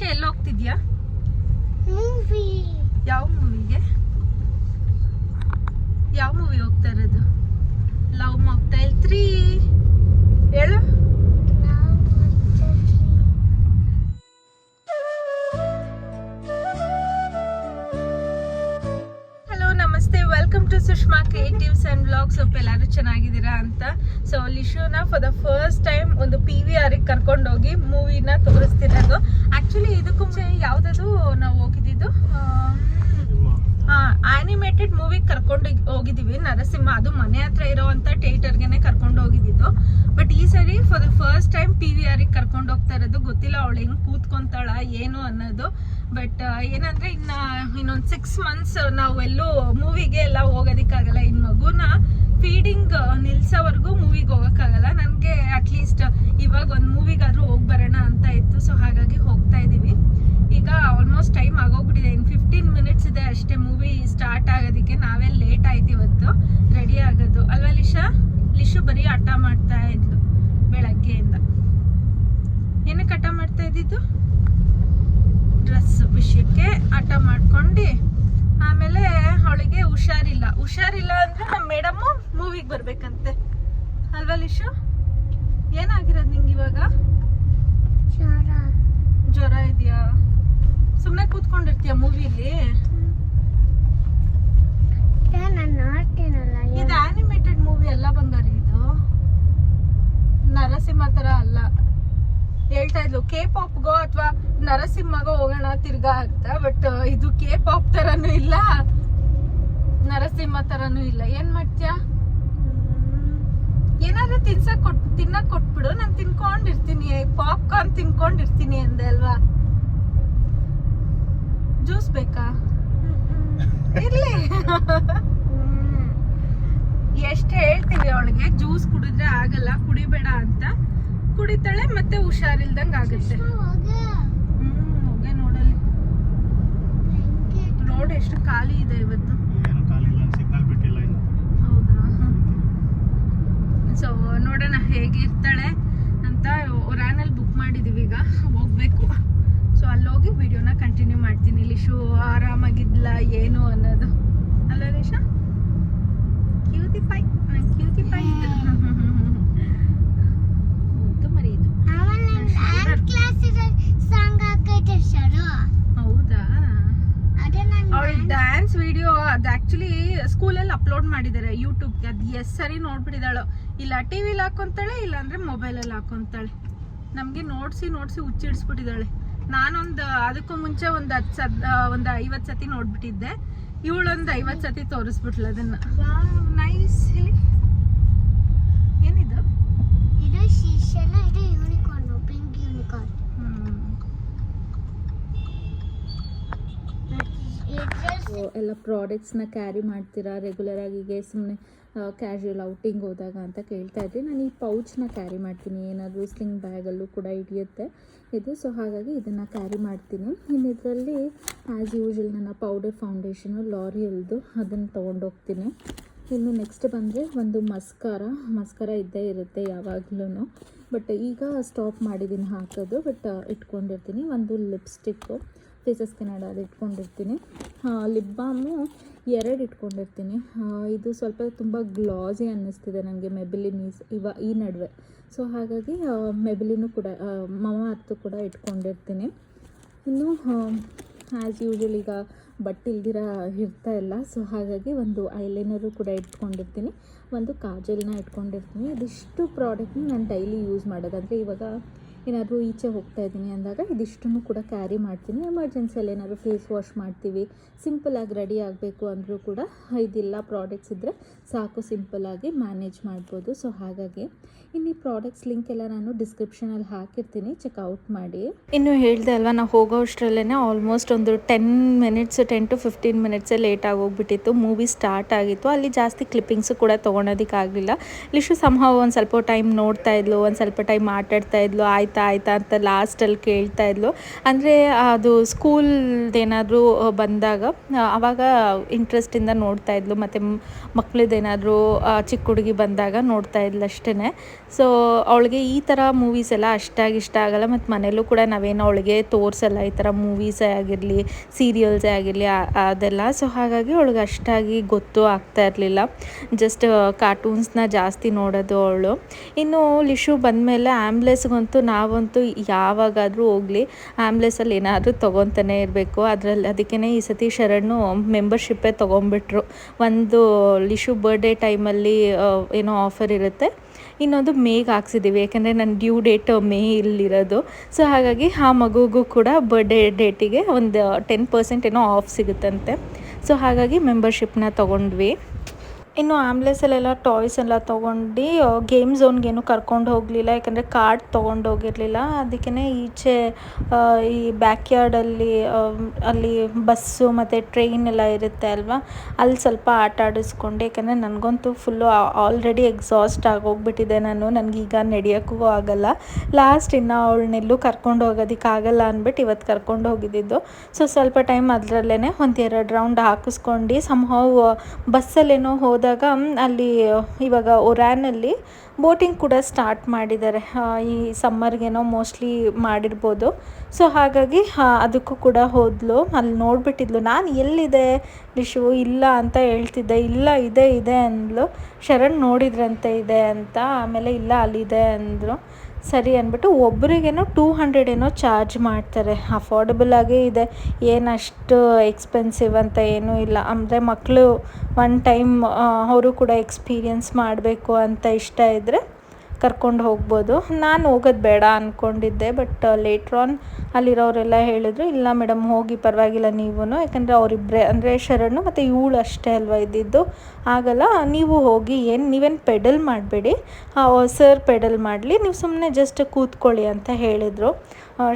ಎಲ್ಲಿ ಹೋಗ್ತಿದ್ಯಾ? ಮೂವಿ. ಯಾವ ಮೂವಿಗೆ? ಯಾವ ಮೂವಿ ಹೋಗ್ತಾ ಇರೋದು? ಲವ್ ಮಾಕ್ಟೈಲ್ 3 ಹೇಳು. ಹಲೋ ನಮಸ್ತೆ, welcome to Sushma creatives and vlogs. ಎಲ್ಲರೂ ಚೆನ್ನಾಗಿದ್ದೀರಾ ಅಂತ. ಸೊ ಲಿಶುನ ಫಾರ್ ದ ಫಸ್ಟ್ ಟೈಮ್ ಒಂದು PVR ಕರ್ಕೊಂಡೋಗಿ ಮೂವಿನ ತೋರಿಸ್ತಿರೋದು. ಆಕ್ಚುಲಿ ಇದಕ್ಕೂ ಮುಂಚೆ ಯಾವುದಾದ್ರು ನಾವು ಹೋಗಿದ್ದು ಆನಿಮೇಟೆಡ್ ಮೂವಿ ಕರ್ಕೊಂಡು ಹೋಗಿದ್ದೀವಿ, ನರಸಿಂಹ. ಅದು ಮನೆ ಹತ್ರ ಇರೋವಂಥ ಥಿಯೇಟರ್ಗೆ ಕರ್ಕೊಂಡು ಹೋಗಿದ್ದು. ಬಟ್ ಈ ಸರಿ for the first time PVR ಕರ್ಕೊಂಡು ಹೋಗ್ತಾ ಇರೋದು. ಗೊತ್ತಿಲ್ಲ ಅವಳು ಹೆಂಗ್ ಕೂತ್ಕೊಂತಾಳ ಏನು ಅನ್ನೋದು. ಬಟ್ ಏನಂದ್ರೆ ಇನ್ನೊಂದು 6 months ನಾವು ಎಲ್ಲೂ ಮೂವಿಗೆ ಎಲ್ಲ ಹೋಗೋದಿಕ್ಕಾಗಲ್ಲ. ಇನ್ನು ಮಗುನ ಫೀಡಿಂಗ್ ನಿಲ್ಸೋವರೆಗೂ ಮೂವಿಗೆ ಹೋಗೋಕ್ಕಾಗಲ್ಲ. ನನಗೆ ಅಟ್ಲೀಸ್ಟ್ ಇವಾಗ ಒಂದು ಮೂವಿಗಾದ್ರೂ ಹೋಗಿ ಬರೋಣ ಅಂತ ಇತ್ತು. ಸೊ ಹಾಗಾಗಿ ಹೋಗ್ತಾ ಇದ್ದೀವಿ. ಈಗ ಆಲ್ಮೋಸ್ಟ್ ಟೈಮ್ ಆಗೋಗ್ಬಿಟ್ಟಿದೆ. ಇನ್ನು 15 minutes ಇದೆ ಅಷ್ಟೇ ಮೂವಿ ಸ್ಟಾರ್ಟ್ ಆಗೋದಕ್ಕೆ. ನಾವೇ ಲೇಟ್ ಆಯ್ತು ಇವತ್ತು ರೆಡಿ ಆಗೋದು ಅಲ್ವಾ ಲಿಶು ಬರೀ ಹಠ ಮಾಡ್ತಾ ಇದ್ಲು ಬೆಳಗ್ಗೆಯಿಂದ. ಏನಕ್ಕೆ ಹಠ ಮಾಡ್ತಾ ಇದ್ದಿದ್ದು? ಡ್ರೆಸ್ ವಿಷಯಕ್ಕೆ ಹಠ ಮಾಡ್ಕೊಂಡು ಆಮೇಲೆ ಅವಳಿಗೆ ಹುಷಾರಿಲ್ಲ ಅಂದ್ರೆ ನಮ್ಮ ಮೇಡಮ್ಮು ಮೂವಿಗೆ ಬರ್ಬೇಕಂತೆ ಅಲ್ವಾ ಲಿಶು? ಏನಾಗಿರೋದು ನಿಂಗೆ ಇವಾಗ? ಜ್ವರ ಇದೆಯಾ? ಸುಮ್ಮನೆ ಕೂತ್ಕೊಂಡಿರ್ತೀಯ ಮೂವಿಲಿ? ಇದು ಆನಿಮೇಟೆಡ್ ಮೂವಿ ಅಲ್ಲ ಬಂಗಾರಿ, ಇದು ನರಸಿಂಹ ತರ ಅಲ್ಲ. ಹೇಳ್ತಾ ಇದ್ಲು K-pop ಅಥವಾ ನರಸಿಂಹಗೋ ಹೋಗೋಣ ತಿರ್ಗಾ ಅಂತ. ಬಟ್ ಇದು K-pop ತರನು ಇಲ್ಲ, ನರಸಿಂಹ ತರನು ಇಲ್ಲ. ಏನ್ ಮಾಡ್ತೀಯ? ಏನಾದ್ರೂ ತಿನ್ನಕ್ ಕೊಟ್ಬಿಡು, ನಾನು ತಿನ್ಕೊಂಡಿರ್ತೀನಿ. ಪಾಪ್ಕಾರ್ನ್ ತಿನ್ಕೊಂಡಿರ್ತೀನಿ ಅಂದೆ ಅಲ್ವಾ? ಜ್ಯೂಸ್ ಬೇಕಾ? ಇರ್ಲಿ. ಎಷ್ಟು ಹೇಳ್ತೀವಿ ಅವಳಿಗೆ ಜ್ಯೂಸ್ ಕುಡಿದ್ರೆ ಆಗಲ್ಲ, ಕುಡಿಬೇಡ ಅಂತ. ಕುಡಿತಾಳೆ, ಮತ್ತೆ ಹುಷಾರಿಲ್ದಂಗ ಆಗುತ್ತೆ. ಹೋಗೆ ನೋಡಲಿ. ರೋಡ್ ಎಷ್ಟು ಖಾಲಿ ಇದೆ ಇವತ್ತು. ಹೌದಾ? ಸೊ ನೋಡೋಣ ಹೇಗಿರ್ತಾಳೆ ಅಂತ. ವ್ಯಾನಲ್ಲಿ ಬುಕ್ ಮಾಡಿದೀವಿ, ಈಗ ಹೋಗ್ಬೇಕು. ಸೊ ಅಲ್ಲೋಗಿ ವಿಡಿಯೋನ ಕಂಟಿನ್ಯೂ ಮಾಡ್ತೀನಿ. ಲಿಶು ಆರಾಮಾಗಿದ್ಲ ಏನು ಅನ್ನೋದು ಅಲ್ಲ ಲಿಶಾ? ಕ್ಯೂಟಿಫೈ ಹೌದಾ? ಅವಳ ಡ್ಯಾನ್ಸ್ ವಿಡಿಯೋ ಅದು ಆಕ್ಚುಲಿ ಸ್ಕೂಲಲ್ಲಿ ಅಪ್ಲೋಡ್ ಮಾಡಿದ್ದಾರೆ ಯೂಟ್ಯೂಬ್ಗೆ. ಅದು ಎಷ್ಟು ಸರಿ ನೋಡ್ಬಿಟ್ಟಿದ್ದಾಳು. ಇಲ್ಲ ಟಿವಿಲಿ ಹಾಕೊಂತಾಳೆ, ಇಲ್ಲ ಅಂದ್ರೆ ಮೊಬೈಲಲ್ಲಿ ಹಾಕೊಂತಾಳೆ. ನಮ್ಗೆ ನೋಡ್ಸಿ ಹುಚ್ಚಿಡ್ಸ್ಬಿಟ್ಟಿದ್ದಾಳೆ. ನಾನೊಂದು ಅದಕ್ಕೂ ಮುಂಚೆ ಒಂದು 50 ಸತಿ ನೋಡ್ಬಿಟ್ಟಿದ್ದೆ. ಇವಳೊಂದು 50 ಸತಿ ತೋರಿಸ್ಬಿಟ್ಲು ಅದನ್ನ. ನೈಸ್. ಹೇಳಿ ಏನಿದು? ಇದು ಶೀಶನ, ಇದು ಯೂನಿಕಾರ್ನ್, ಪಿಂಕ್ ಯೂನಿಕಾರ್ನ್. ಎಲ್ಲ ಪ್ರಾಡಕ್ಟ್ಸ್ನ ಕ್ಯಾರಿ ಮಾಡ್ತೀರಾ ರೆಗ್ಯುಲರ್ ಆಗಿ, ಸುಮ್ಮನೆ ಕ್ಯಾಶುವಲ್ ಔಟಿಂಗ್ ಹೋದಾಗ ಅಂತ ಕೇಳ್ತಾ ಇದ್ರಿ. ನಾನು ಈ ಪೌಚ್ನ ಕ್ಯಾರಿ ಮಾಡ್ತೀನಿ, ಏನಾದರೂ ಸ್ಲಿಂಗ್ ಬ್ಯಾಗಲ್ಲೂ ಕೂಡ ಹಿಡಿಯುತ್ತೆ ಇದು. ಸೊ ಹಾಗಾಗಿ ಇದನ್ನು ಕ್ಯಾರಿ ಮಾಡ್ತೀನಿ. ಇನ್ನು ಇದರಲ್ಲಿ ಆ್ಯಸ್ ಯೂಶುವಲ್ ನನ್ನ ಪೌಡರ್ ಫೌಂಡೇಶನು ಲಾರಿಯಲ್ದು ಅದನ್ನು ತೊಗೊಂಡೋಗ್ತೀನಿ. ಇನ್ನು ನೆಕ್ಸ್ಟ್ ಬಂದರೆ ಒಂದು ಮಸ್ಕಾರ ಇದ್ದೇ ಇರುತ್ತೆ ಯಾವಾಗಲೂ. ಬಟ್ ಈಗ ಸ್ಟಾಪ್ ಮಾಡಿದ್ದೀನಿ ಹಾಕೋದು, ಬಟ್ ಇಟ್ಕೊಂಡಿರ್ತೀನಿ. ಒಂದು ಲಿಪ್ಸ್ಟಿಕ್ಕು ಫೇಸಸ್ ಕೆನಡ ಅದು ಇಟ್ಕೊಂಡಿರ್ತೀನಿ. Lip balm 2 ಇಟ್ಕೊಂಡಿರ್ತೀನಿ. ಇದು ಸ್ವಲ್ಪ ತುಂಬ ಗ್ಲಾಸಿ ಅನ್ನಿಸ್ತಿದೆ ನನಗೆ, ಮೆಬಿಲಿನ್ ಈ ನಡುವೆ. ಸೊ ಹಾಗಾಗಿ ಮೆಬಿಲಿನೂ ಕೂಡ ಮಮಾಅರ್ತ್ ಕೂಡ ಇಟ್ಕೊಂಡಿರ್ತೀನಿ. ಇನ್ನು ಆ್ಯಸ್ ಯೂಶುವಲ್ ಈಗ ಬಟ್ಟೆ ಇಲ್ದಿರ ಇರ್ತಾ ಇಲ್ಲ. ಸೊ ಹಾಗಾಗಿ ಒಂದು ಐಲೈನರು ಕೂಡ ಇಟ್ಕೊಂಡಿರ್ತೀನಿ, ಒಂದು ಕಾಜಲ್ನ ಇಟ್ಕೊಂಡಿರ್ತೀನಿ. ಇದಿಷ್ಟು ಪ್ರಾಡಕ್ಟ್ನ ನಾನು ಡೈಲಿ ಯೂಸ್ ಮಾಡೋದು. ಅಂದರೆ ಇವಾಗ ಏನಾದರೂ ಈಚೆ ಹೋಗ್ತಾ ಇದ್ದೀನಿ ಅಂದಾಗ ಇದಿಷ್ಟನ್ನು ಕೂಡ ಕ್ಯಾರಿ ಮಾಡ್ತೀನಿ. ಎಮರ್ಜೆನ್ಸಿಯಲ್ಲಿ ಏನಾದರೂ ಫೇಸ್ ವಾಶ್ ಮಾಡ್ತೀವಿ, ಸಿಂಪಲಾಗಿ ರೆಡಿ ಆಗಬೇಕು ಅಂದರೂ ಕೂಡ ಇದೆಲ್ಲ ಪ್ರಾಡಕ್ಟ್ಸ್ ಇದ್ದರೆ ಸಾಕು, ಸಿಂಪಲಾಗಿ ಮ್ಯಾನೇಜ್ ಮಾಡ್ಬೋದು. ಸೊ ಹಾಗಾಗಿ ಇನ್ನು ಈ ಪ್ರಾಡಕ್ಟ್ಸ್ ಲಿಂಕ್ ಎಲ್ಲ ನಾನು ಡಿಸ್ಕ್ರಿಪ್ಷನಲ್ಲಿ ಹಾಕಿರ್ತೀನಿ, ಚೆಕ್ಔಟ್ ಮಾಡಿ. ಇನ್ನು ಹೇಳಿದೆ ಅಲ್ವಾ, ನಾವು ಹೋಗೋ ಅಷ್ಟರಲ್ಲೇ ಆಲ್ಮೋಸ್ಟ್ ಒಂದು 10 to 15 minutes ಲೇಟ್ ಆಗೋಗ್ಬಿಟ್ಟಿತ್ತು. ಮೂವಿ ಸ್ಟಾರ್ಟ್ ಆಗಿತ್ತು. ಅಲ್ಲಿ ಜಾಸ್ತಿ ಕ್ಲಿಪ್ಪಿಂಗ್ಸು ಕೂಡ ತೊಗೊಳೋದಕ್ಕಾಗಲಿಲ್ಲ. ಲಿಶು ಸಂಭವ ಒಂದು ಸ್ವಲ್ಪ ಟೈಮ್ ನೋಡ್ತಾ ಇದ್ಲು, ಒಂದು ಸ್ವಲ್ಪ ಟೈಮ್ ಆಟಾಡ್ತಾ ಇದ್ಲು. ಆಯ್ತು ಆಯಿತಾ ಅಂತ ಲಾಸ್ಟಲ್ಲಿ ಕೇಳ್ತಾ ಇದ್ಲು. ಅಂದರೆ ಅದು ಸ್ಕೂಲ್ದೇನಾದರೂ ಬಂದಾಗ ಆವಾಗ ಇಂಟ್ರೆಸ್ಟಿಂದ ನೋಡ್ತಾ ಇದ್ಲು, ಮತ್ತು ಮಕ್ಕಳದ್ದೇನಾದರೂ ಚಿಕ್ಕ ಹುಡುಗಿ ಬಂದಾಗ ನೋಡ್ತಾ ಇದ್ಲು ಅಷ್ಟೇ. ಸೊ ಅವಳಿಗೆ ಈ ಥರ ಮೂವೀಸ್ ಎಲ್ಲ ಅಷ್ಟಾಗಿ ಇಷ್ಟ ಆಗಲ್ಲ, ಮತ್ತು ಮನೇಲೂ ಕೂಡ ನಾವೇನು ಅವಳಿಗೆ ತೋರಿಸಲ್ಲ ಈ ಥರ ಮೂವೀಸೇ ಆಗಿರಲಿ, ಸೀರಿಯಲ್ಸೇ ಆಗಿರಲಿ ಅದೆಲ್ಲ. ಸೊ ಹಾಗಾಗಿ ಅವಳಿಗೆ ಅಷ್ಟಾಗಿ ಗೊತ್ತು ಆಗ್ತಾ ಇರಲಿಲ್ಲ, ಜಸ್ಟ್ ಕಾರ್ಟೂನ್ಸ್ನ ಜಾಸ್ತಿ ನೋಡೋದು ಅವಳು. ಇನ್ನು ಲಿಶು ಬಂದಮೇಲೆ ಆ್ಯಂಬ್ಲೆಸ್ಗಂತೂ ನಾವಂತೂ ಯಾವಾಗಾದರೂ ಹೋಗಲಿ ಆ್ಯಂಬ್ಲೆಸಲ್ಲಿ ಏನಾದರೂ ತೊಗೊತಾನೆ ಇರಬೇಕು. ಅದಕ್ಕೇ ಈ ಸತಿ ಶರಣು ಮೆಂಬರ್ಶಿಪ್ಪೇ ತೊಗೊಂಬಿಟ್ರು. ಒಂದು ಲಿಶು ಬರ್ಡೇ ಟೈಮಲ್ಲಿ ಏನೋ ಆಫರ್ ಇರುತ್ತೆ, ಇನ್ನೊಂದು ಮೇಗೆ ಹಾಕ್ಸಿದ್ದೀವಿ, ಯಾಕೆಂದರೆ ನನ್ನ ಡ್ಯೂ ಡೇಟ್ ಮೇ ಇಲ್ಲಿರೋದು. ಸೊ ಹಾಗಾಗಿ ಆ ಮಗುಗೂ ಕೂಡ ಬರ್ಡೇ ಡೇಟಿಗೆ ಒಂದು 10% ಏನೋ ಆಫ್ ಸಿಗುತ್ತಂತೆ. ಸೊ ಹಾಗಾಗಿ ಮೆಂಬರ್ಶಿಪ್ನ ತೊಗೊಂಡ್ವಿ. ಇನ್ನು ಆ್ಯಂಬ್ಲೆಸಲ್ಲೆಲ್ಲ ಟಾಯ್ಸ್ ಎಲ್ಲ ತೊಗೊಂಡು ಗೇಮ್ ಝೋನ್ಗೇನು ಕರ್ಕೊಂಡು ಹೋಗಲಿಲ್ಲ, ಯಾಕಂದರೆ ಕಾರ್ಡ್ ತೊಗೊಂಡು ಹೋಗಿರಲಿಲ್ಲ. ಅದಕ್ಕೇ ಈಚೆ ಈ ಬ್ಯಾಕ್ ಯಾರ್ಡಲ್ಲಿ ಅಲ್ಲಿ ಬಸ್ಸು ಮತ್ತು ಟ್ರೈನ್ ಎಲ್ಲ ಇರುತ್ತೆ ಅಲ್ವಾ, ಅಲ್ಲಿ ಸ್ವಲ್ಪ ಆಟ ಆಡಿಸ್ಕೊಂಡೆ. ಯಾಕಂದರೆ ನನಗಂತೂ ಫುಲ್ಲು ಆಲ್ರೆಡಿ ಎಕ್ಸಾಸ್ಟ್ ಆಗೋಗ್ಬಿಟ್ಟಿದೆ, ನನಗೀಗ ನಡೆಯೋಕ್ಕೂ ಆಗಲ್ಲ. ಲಾಸ್ಟ್ ಇನ್ನು ಅವಳನ್ನೆಲ್ಲೂ ಕರ್ಕೊಂಡು ಹೋಗೋದಕ್ಕಾಗಲ್ಲ ಅಂದ್ಬಿಟ್ಟು ಇವತ್ತು ಕರ್ಕೊಂಡು ಹೋಗಿದ್ದಿದ್ದು. ಸೊ ಸ್ವಲ್ಪ ಟೈಮ್ ಅದರಲ್ಲೇ 1-2 ರೌಂಡ್ ಹಾಕಿಸ್ಕೊಂಡು ಸಂಹಾವ್ ಬಸ್ಸಲ್ಲೇನೋ ಹೋದಾಗ ಅಲ್ಲಿ ಇವಾಗ ಒರಾನಲ್ಲಿ ಬೋಟಿಂಗ್ ಕೂಡ ಸ್ಟಾರ್ಟ್ ಮಾಡಿದ್ದಾರೆ, ಈ ಸಮ್ಮರ್ಗೇನೋ ಮೋಸ್ಟ್ಲಿ ಮಾಡಿರ್ಬೋದು. ಸೊ ಹಾಗಾಗಿ ಅದಕ್ಕೂ ಕೂಡ ಹೋದ್ಲು. ಅಲ್ಲಿ ನೋಡಿಬಿಟ್ಟಿದ್ಲು, ನಾನು ಎಲ್ಲಿದೆ ಲಿಶು ಇಲ್ಲ ಅಂತ ಹೇಳ್ತಿದ್ದೆ, ಇಲ್ಲ ಇದೆ ಅಂದ್ಲು. ಶರಣ್ ನೋಡಿದ್ರಂತೆ ಇದೆ ಅಂತ, ಆಮೇಲೆ ಇಲ್ಲ ಅಲ್ಲಿದೆ ಅಂದರು. ಸರಿ ಅಂದ್ಬಿಟ್ಟು ಒಬ್ರಿಗೇನೋ 200 ಏನೋ ಚಾರ್ಜ್ ಮಾಡ್ತಾರೆ, ಅಫೋರ್ಡಬಲ್ ಆಗೇ ಇದೆ, ಏನಷ್ಟು ಎಕ್ಸ್ಪೆನ್ಸಿವ್ ಅಂತ ಏನೂ ಇಲ್ಲ. ಅಂದರೆ ಮಕ್ಕಳು ಒನ್ ಟೈಮ್ ಅವರು ಕೂಡ ಎಕ್ಸ್ಪೀರಿಯನ್ಸ್ ಮಾಡಬೇಕು ಅಂತ ಇಷ್ಟ ಇದ್ದರೆ ಕರ್ಕೊಂಡು ಹೋಗ್ಬೋದು. ನಾನು ಹೋಗೋದು ಬೇಡ ಅಂದ್ಕೊಂಡಿದ್ದೆ, ಬಟ್ ಲೇಟ್ರ್ ಆನ್ ಅಲ್ಲಿರೋರೆಲ್ಲ ಹೇಳಿದ್ರು, ಇಲ್ಲ ಮೇಡಮ್ ಹೋಗಿ ಪರವಾಗಿಲ್ಲ ನೀವು, ಯಾಕಂದರೆ ಅವರಿಬ್ಬರೇ ಅಂದರೆ ಶರಣು ಮತ್ತು ಇವಳು ಅಷ್ಟೇ ಅಲ್ವಾ ಇದ್ದಿದ್ದು, ಆಗಲ್ಲ ನೀವು ಹೋಗಿ, ನೀವೇನು ಪೆಡಲ್ ಮಾಡಬೇಡಿ, ಸರ್ ಪೆಡಲ್ ಮಾಡಲಿ, ನೀವು ಸುಮ್ಮನೆ ಜಸ್ಟ್ ಕೂತ್ಕೊಳ್ಳಿ ಅಂತ ಹೇಳಿದರು.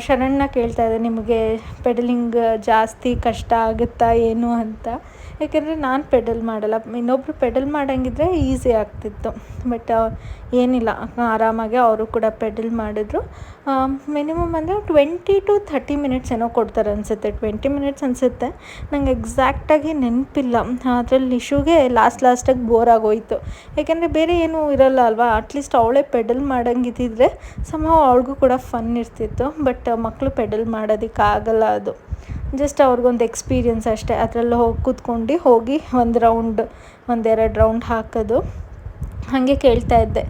ಶರಣ್ನ ಕೇಳ್ತಾ ಇದ್ದೆ, ನಿಮಗೆ ಪೆಡಲಿಂಗ್ ಜಾಸ್ತಿ ಕಷ್ಟ ಆಗುತ್ತಾ ಏನು ಅಂತ, ಯಾಕೆಂದರೆ ನಾನು ಪೆಡಲ್ ಮಾಡಲ್ಲ, ಇನ್ನೊಬ್ಬರು ಪೆಡಲ್ ಮಾಡೋಂಗಿದ್ರೆ ಈಸಿ ಆಗ್ತಿತ್ತು. ಬಟ್ ಏನಿಲ್ಲ, ಆರಾಮಾಗಿ ಅವರು ಕೂಡ ಪೆಡಲ್ ಮಾಡಿದ್ರು. ಮಿನಿಮಮ್ ಅಂದರೆ 20 to 30 ಮಿನಿಟ್ಸ್ ಏನೋ ಕೊಡ್ತಾರೆ ಅನಿಸುತ್ತೆ, 20 ಮಿನಿಟ್ಸ್ ಅನಿಸುತ್ತೆ, ನಂಗೆ ಎಕ್ಸಾಕ್ಟಾಗಿ ನೆನಪಿಲ್ಲ. ಅದರಲ್ಲಿ ನಿಶುಗೆ ಲಾಸ್ಟಾಗಿ ಬೋರ್ ಆಗೋಯಿತು, ಯಾಕೆಂದರೆ ಬೇರೆ ಏನೂ ಇರೋಲ್ಲ ಅಲ್ವಾ. ಅಟ್ಲೀಸ್ಟ್ ಅವಳೇ ಪೆಡಲ್ ಮಾಡೋಂಗಿದ್ದಿದ್ರೆ ಅವಳಿಗೂ ಕೂಡ ಫನ್ ಇರ್ತಿತ್ತು. ಬಟ್ ಮಕ್ಕಳು ಪೆಡಲ್ ಮಾಡೋದಕ್ಕಾಗಲ್ಲ, ಅದು ಜಸ್ಟ್ ಅವ್ರಿಗೊಂದು ಎಕ್ಸ್ಪೀರಿಯನ್ಸ್ ಅಷ್ಟೇ. ಅದರಲ್ಲಿ ಕೂತ್ಕೊಂಡು ಹೋಗಿ 1-2 ರೌಂಡ್ ಹಾಕೋದು. ಹಾಗೆ ಕೇಳ್ತಾ ಇದ್ದೆ,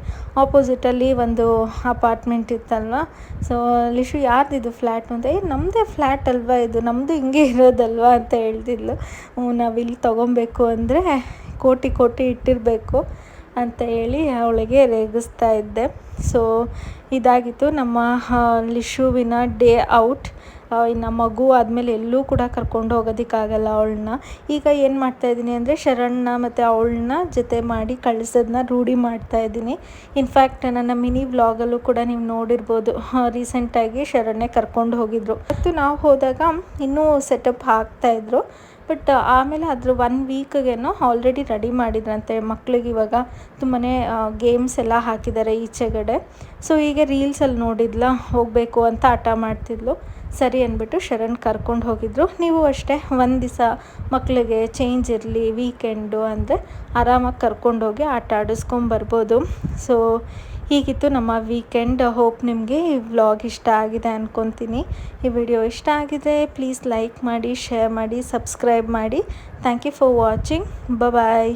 ಆಪೋಸಿಟಲ್ಲಿ ಒಂದು ಅಪಾರ್ಟ್ಮೆಂಟ್ ಇತ್ತಲ್ವ. ಸೊ ಲಿಶು ಯಾರ್ದಿದು ಫ್ಲ್ಯಾಟು ಅಂತ, ನಮ್ಮದೇ ಫ್ಲ್ಯಾಟ್ ಅಲ್ವಾ ಇದು, ನಮ್ಮದು ಹಿಂಗೆ ಇರೋದಲ್ವಾ ಅಂತ ಹೇಳ್ತಿದ್ಲು. ನಾವಿಲ್ಲಿ ತೊಗೊಬೇಕು ಅಂದರೆ ಕೋಟಿ ಇಟ್ಟಿರಬೇಕು ಅಂತ ಹೇಳಿ ಅವಳಿಗೆ ರೇಗಿಸ್ತಾ ಇದ್ದೆ. ಸೊ ಇದಾಗಿತ್ತು ನಮ್ಮ ಲಿಶುವಿನ ಡೇ ಔಟ್. ಇನ್ನು ಮಗು ಆದಮೇಲೆ ಎಲ್ಲೂ ಕೂಡ ಕರ್ಕೊಂಡು ಹೋಗೋದಕ್ಕಾಗಲ್ಲ ಅವಳನ್ನ. ಈಗ ಏನು ಮಾಡ್ತಾಯಿದ್ದೀನಿ ಅಂದರೆ ಶರಣ್ನ ಮತ್ತು ಅವಳನ್ನ ಜೊತೆ ಮಾಡಿ ಕಳಿಸೋದನ್ನ ರೂಢಿ ಮಾಡ್ತಾಯಿದ್ದೀನಿ. ಇನ್ಫ್ಯಾಕ್ಟ್ ನನ್ನ ಮಿನಿ ವ್ಲಾಗಲ್ಲೂ ಕೂಡ ನೀವು ನೋಡಿರ್ಬೋದು, ರೀಸೆಂಟಾಗಿ ಶರಣ್ನೇ ಕರ್ಕೊಂಡು ಹೋಗಿದ್ರು. ಮತ್ತು ನಾವು ಹೋದಾಗ ಇನ್ನೂ ಸೆಟಪ್ ಹಾಕ್ತಾಯಿದ್ರು, ಬಟ್ ಆಮೇಲೆ ಅದ್ರ 1 ವೀಕ್ಗೇನೋ ಆಲ್ರೆಡಿ ರೆಡಿ ಮಾಡಿದ್ರಂತೆ. ಮಕ್ಳಿಗೆ ಇವಾಗ ತುಂಬಾ ಗೇಮ್ಸ್ ಎಲ್ಲ ಹಾಕಿದ್ದಾರೆ ಈಚೆಗಡೆ. ಸೊ ಈಗ ರೀಲ್ಸಲ್ಲಿ ನೋಡಿದ್ಲ, ಹೋಗಬೇಕು ಅಂತ ಹಠ ಮಾಡ್ತಿದ್ಲು. ಸರಿ ಅಂದ್ಬಿಟ್ಟು ಶರಣ್ ಕರ್ಕೊಂಡು ಹೋಗಿದ್ರು. ನೀವು ಅಷ್ಟೇ ಒಂದು ದಿವಸ ಮಕ್ಕಳಿಗೆ ಚೇಂಜ್ ಇರಲಿ, ವೀಕೆಂಡು ಅಂದರೆ ಆರಾಮಾಗಿ ಕರ್ಕೊಂಡೋಗಿ ಆಟ ಆಡಿಸ್ಕೊಂಬರ್ಬೋದು. ಸೊ ಹೀಗಿತ್ತು ನಮ್ಮ ವೀಕೆಂಡ್. ಹೋಪ್ ನಿಮಗೆ ಈ ವ್ಲಾಗ್ ಇಷ್ಟ ಆಗಿದೆ ಅಂದ್ಕೊತೀನಿ. ಈ ವಿಡಿಯೋ ಇಷ್ಟ ಆಗಿದೆ ಪ್ಲೀಸ್ ಲೈಕ್ ಮಾಡಿ, ಶೇರ್ ಮಾಡಿ, ಸಬ್ಸ್ಕ್ರೈಬ್ ಮಾಡಿ. Thank you for watching. Bye.